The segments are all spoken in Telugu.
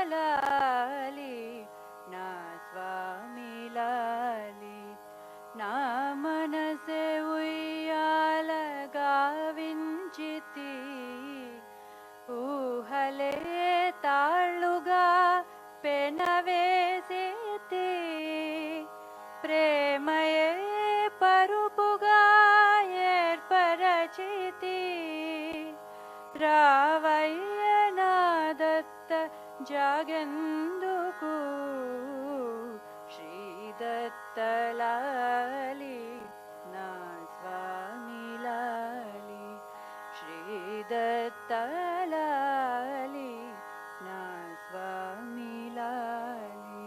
శ్రీదత్తలాలి నా స్వామి లాలి నా మనసే ఉయ్యాలగా వించితి ఊహలే తాళ్ళుగా పెనవేసితి ప్రేమయే పరుపుగా ఏర్పరచితి రావయ్య నా దత్త జాగెందుకు శ్రీదత్తలాలి నా స్వామి లాలి శ్రీదత్తలాలి నా స్వామి లాలి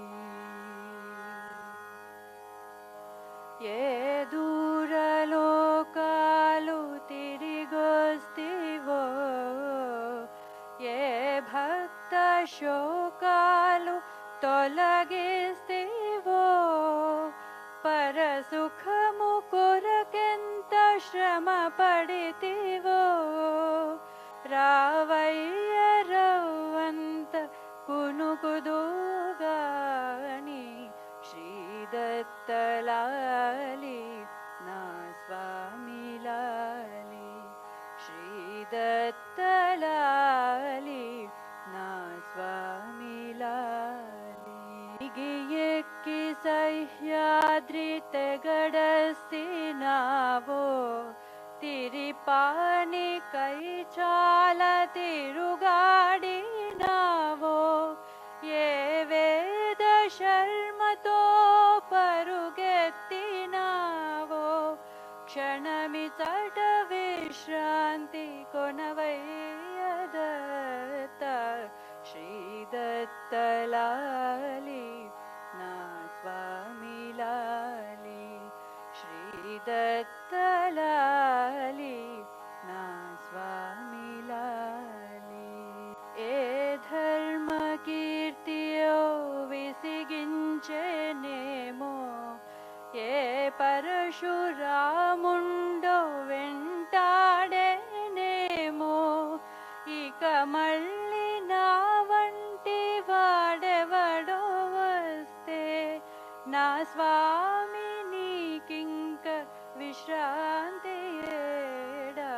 ఏ దూరలోకాలు తిరిగొస్తివో ఏ భక్త శోకాలు తొలగిస్తివో పరసుఖము కొరకెంత శ్రమ పడితివో రావయ్య రవ్వంత కునుకుదుగాని శ్రీదత్తలాలి నా స్వామి లాలి శ్రీదత్తలాలి నా స్వామి లాలి ఎక్కి సహ్యాద్రి తెగడసినావో తిరిపాని కై చాల తిరుగాడినావో ఏ వేద శర్మతో పరుగెత్తినావో క్షణమిచట విశ్రాంతి కొనవయ్యదత్త శ్రీదత్తలాలి నా స్వామి లాలి శ్రీదత్తలాలి నా స్వామి లాలి ఏ ధర్మ కీర్తియో విసిగించెనేమో ఏ పరశురాముండో వెంటాడేనేమో ఇక మళ్ళీ నా వంటి వాడెవడో వస్తే నా స్వామి నీకింక విశ్రాంతి ఏడా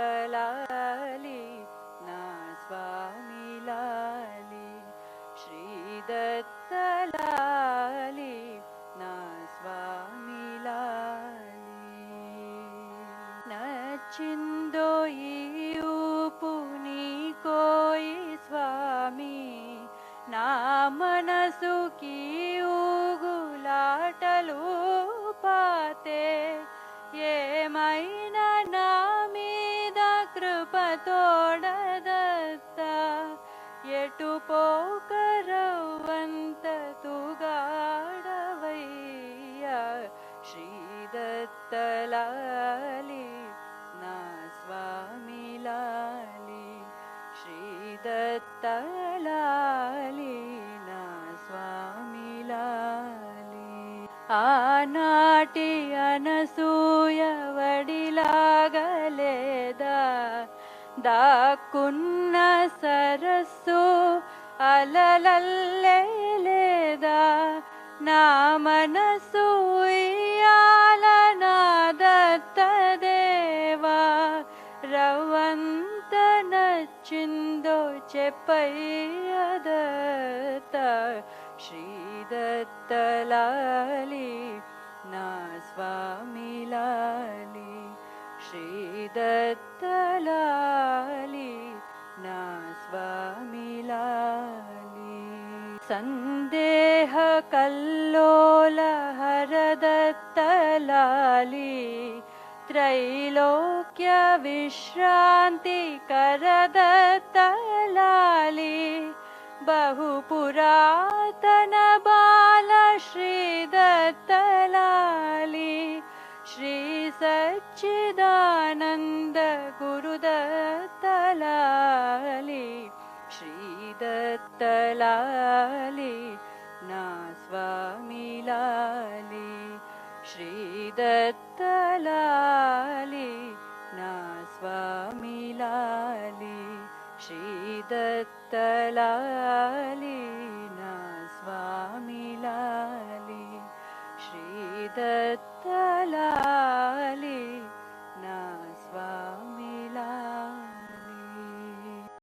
శ్రీదత్తలాలి నా స్వామి లాలి శ్రీదత్తలాలి నా స్వామి లాలి నచ్చిందో ఈ ఊపు నీకోయి స్వామి నా మనసుకి ఊగులాటలు పాతే ఏమైనా నా మీద కృపతోడదత్త ఎటు పోకరవ్వంత తుగాడవయ్యా శ్రీదత్తలాలి నా స్వామి లాలి శ్రీదత్తలాలి నా స్వామి లాలి ఆనాటి అనసూయ వడిలాగలేదా దాక్కున్న సరస్సు అలలల్లేదా నా మనసు ఉయ్యాల నా దత్తదేవా రవ్వంత నచ్చిందో చెప్పయ్యదత్త శ్రీదత్తలాలి నా స్వామి లాలి శ్రీదత్తలాలి నా స్వామి లాలి సందేహ కల్లోల హరదత్తలాలి త్రైలోక్య విశ్రాంతి కరదత్తలాలి బహు పురాతన బాల శ్రీదత్తలాలి శ్రీ సచ్చిదానంద గురుదత్తలాలి శ్రీదత్తలాలి నా స్వామి లాలి శ్రీదత్తలాలి నా స్వామి లాలి श्रीदत्तलाली ना स्वामी लाली श्रीदत्तलाली